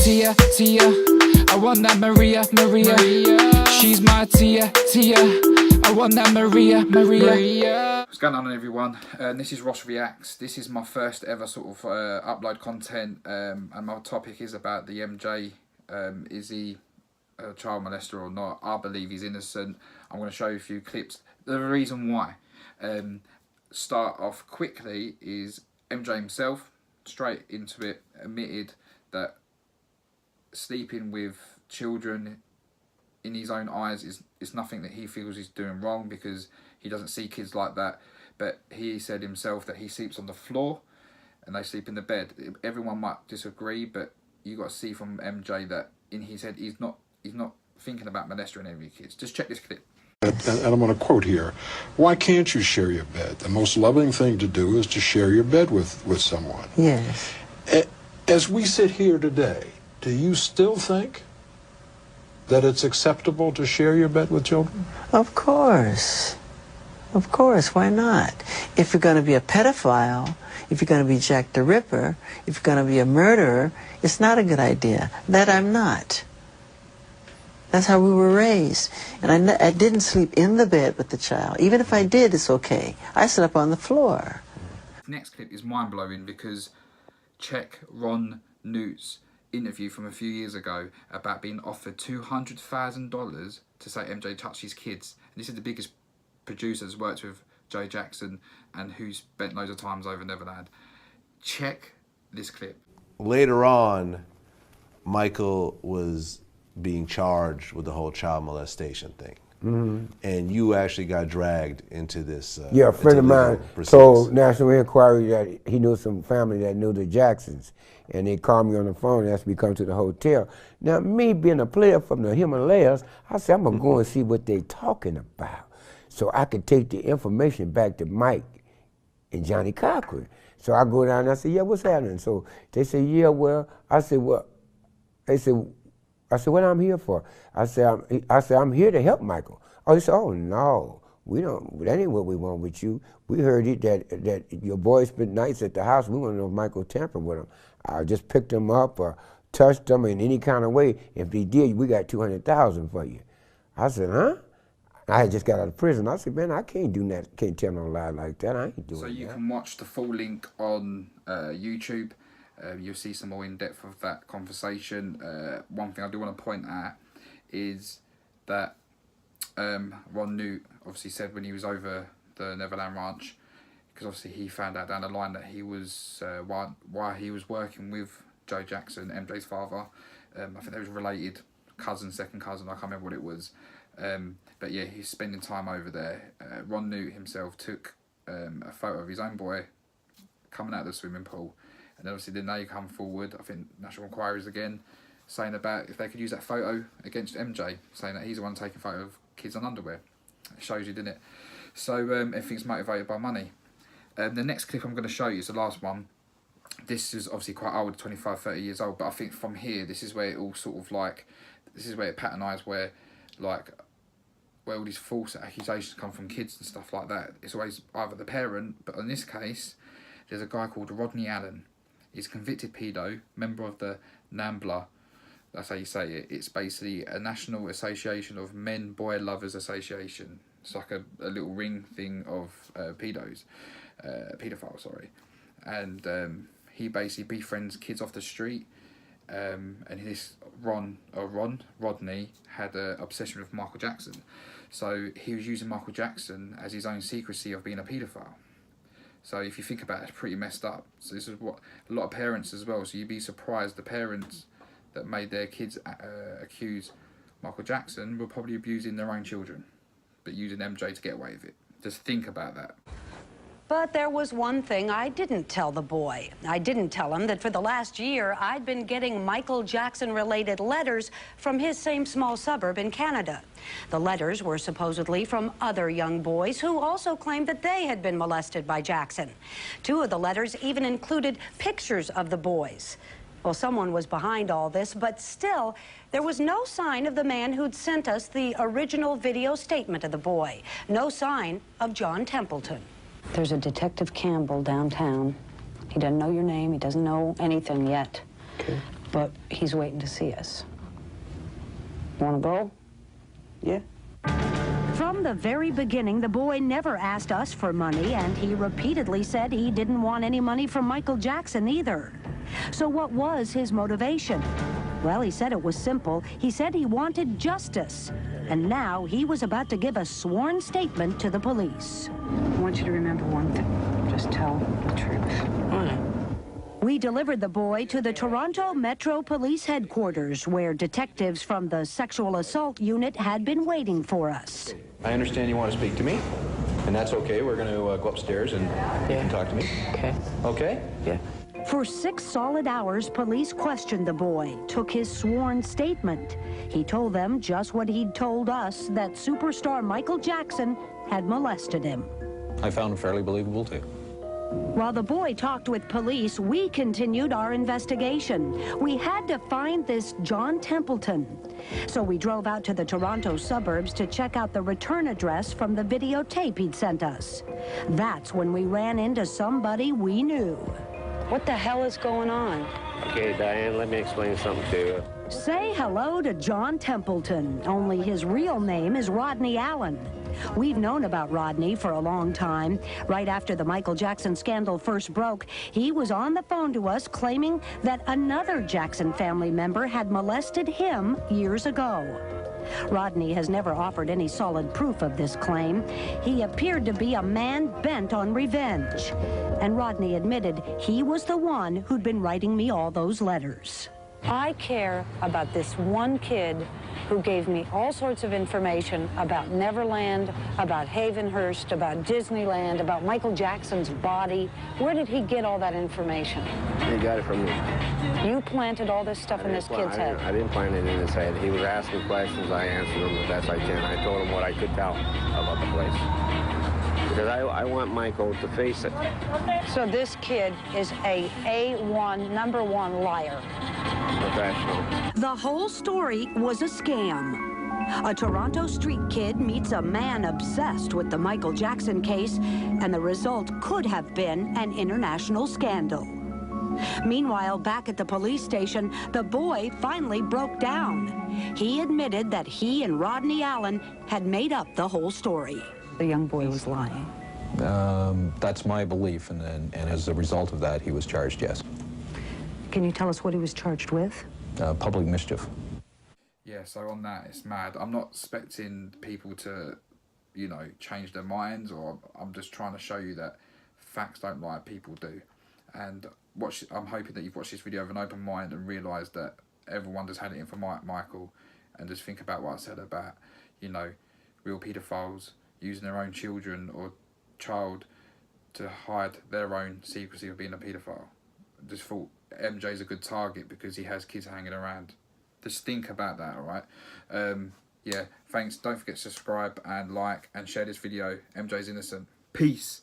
Tia, Tia. I want that Maria, Maria. She's my Tia, Tia. I want that Maria, Maria. What's going on, everyone? This is Ross Reacts. This is my first ever sort of upload content, and my topic is about the MJ. Is he a child molester or not? I believe he's innocent. I'm going to show you a few clips. The reason why, start off quickly, is MJ himself, straight into it, admitted that sleeping with children in his own eyes is nothing that he feels he's doing wrong, because he doesn't see kids like that. But he said himself that he sleeps on the floor and they sleep in the bed. Everyone might disagree, but you got to see from MJ that in his head he's not thinking about molesting any kids. Just check this clip. And I'm going to quote here: why can't you share your bed? The most loving thing to do is to share your bed with someone. Yes. As we sit here today, do you still think that it's acceptable to share your bed with children? Of course. Of course, why not? If you're going to be a pedophile, if you're going to be Jack the Ripper, if you're going to be a murderer, it's not a good idea. That I'm not. That's how we were raised. And I didn't sleep in the bed with the child. Even if I did, it's okay. I slept on the floor. The next clip is mind-blowing, because check Ron Newt's interview from a few years ago about being offered $200,000 to say MJ touched his kids. And this is the biggest producer that's worked with Joe Jackson and who's spent loads of times over Neverland. Check this clip. Later on, Michael was being charged with the whole child molestation thing. Mm-hmm. And you actually got dragged into this. Yeah, a friend of mine told National Inquiry that he knew some family that knew the Jacksons, and they called me on the phone and asked me to come to the hotel. Now, me being a player from the Himalayas, I said, I'm going to go and see what they're talking about, so I could take the information back to Mike and Johnny Cochran. So I go down and I said, yeah, what's happening? So they said, yeah, well, I said, well, they said, what I'm here for? I said, I'm here to help Michael. Oh, they said, oh, no, we don't, that ain't what we want with you. We heard it that your boy spent nights at the house. We want to know if Michael tampered with him. I just picked him up or touched him in any kind of way. If he did, we got $200,000 for you. I said, huh? I had just got out of prison. I said, man, I can't do that. Can't tell no lie like that. I ain't doing that. So you can watch the full link on YouTube. You'll see some more in-depth of that conversation. One thing I do want to point out is that Ron Newt obviously said when he was over the Neverland Ranch, because obviously he found out down the line that he was, why he was working with Joe Jackson, MJ's father. I think they was related, cousin, second cousin, I can't remember what it was. But yeah, he's spending time over there. Ron Newt himself took a photo of his own boy coming out of the swimming pool. And obviously then they come forward, I think National Inquiries again, saying about if they could use that photo against MJ, saying that he's the one taking photo of kids on underwear. It shows you, didn't it? So everything's motivated by money. The next clip I'm going to show you is the last one. This is obviously quite old, 25, 30 years old, but I think from here, this is where it all sort of like, this is where it patternized, where all these false accusations come from kids and stuff like that. It's always either the parent, but in this case, there's a guy called Rodney Allen. He's a convicted pedo, member of the NAMBLA, that's how you say it. It's basically a National Association of Men Boy Lovers Association. It's like a little ring thing of pedophiles, sorry. And he basically befriends kids off the street. And this Rodney had an obsession with Michael Jackson. So he was using Michael Jackson as his own secrecy of being a paedophile. So if you think about it, it's pretty messed up. So this is what a lot of parents as well. So you'd be surprised the parents that made their kids accuse Michael Jackson were probably abusing their own children, but using MJ to get away with it. Just think about that. But there was one thing I didn't tell the boy. I didn't tell him that for the last year, I'd been getting Michael Jackson-related letters from his same small suburb in Canada. The letters were supposedly from other young boys who also claimed that they had been molested by Jackson. Two of the letters even included pictures of the boys. Well, someone was behind all this, but still, there was no sign of the man who'd sent us the original video statement of the boy. No sign of John Templeton. There's a Detective Campbell downtown. He doesn't know your name. He doesn't know anything yet. Okay. but he's waiting to see us. Want to go? Yeah. From the very beginning, the boy never asked us for money, and he repeatedly said he didn't want any money from Michael Jackson either. So what was his motivation? Well, he said it was simple. He said he wanted justice. And now he was about to give a sworn statement to the police. I want you to remember one thing. Just tell the truth. All right. We delivered the boy to the Toronto Metro Police Headquarters, where detectives from the Sexual Assault Unit had been waiting for us. I understand you want to speak to me, and that's okay. We're going to go upstairs and you can talk to me. Okay. Okay? Yeah. For 6 solid hours, police questioned the boy, took his sworn statement. He told them just what he'd told us, that superstar Michael Jackson had molested him. I found it fairly believable, too. While the boy talked with police, we continued our investigation. We had to find this John Templeton. So we drove out to the Toronto suburbs to check out the return address from the videotape he'd sent us. That's when we ran into somebody we knew. What the hell is going on? Okay, Diane, let me explain something to you. Say hello to John Templeton, only his real name is Rodney Allen. We've known about Rodney for a long time. Right after the Michael Jackson scandal first broke, he was on the phone to us claiming that another Jackson family member had molested him years ago. Rodney has never offered any solid proof of this claim. He appeared to be a man bent on revenge. And Rodney admitted he was the one who'd been writing me all those letters. I care about this one kid who gave me all sorts of information about Neverland, about Havenhurst, about Disneyland, about Michael Jackson's body. Where did he get all that information? He got it from me. You planted all this stuff in this kid's head. I didn't plant it in his head. He was asking questions. I answered them the best I can. I told him what I could tell about the place. Because I want Michael to face it. So this kid is a A1, #1 liar. Professional. The whole story was a scam. A Toronto street kid meets a man obsessed with the Michael Jackson case, and the result could have been an international scandal. Meanwhile, back at the police station, the boy finally broke down. He admitted that he and Rodney Allen had made up the whole story. The young boy was lying. That's my belief, and as a result of that, he was charged, yes. Can you tell us what he was charged with? Public mischief. Yeah, so on that, it's mad. I'm not expecting people to, you know, change their minds, or I'm just trying to show you that facts don't lie, people do. And I'm hoping that you've watched this video with an open mind and realised that everyone just had it in for Michael, and just think about what I said about, you know, real paedophiles using their own children or child to hide their own secrecy of being a paedophile. I just thought MJ's a good target because he has kids hanging around. Just think about that, alright? Yeah, thanks. Don't forget to subscribe and like and share this video. MJ's innocent. Peace.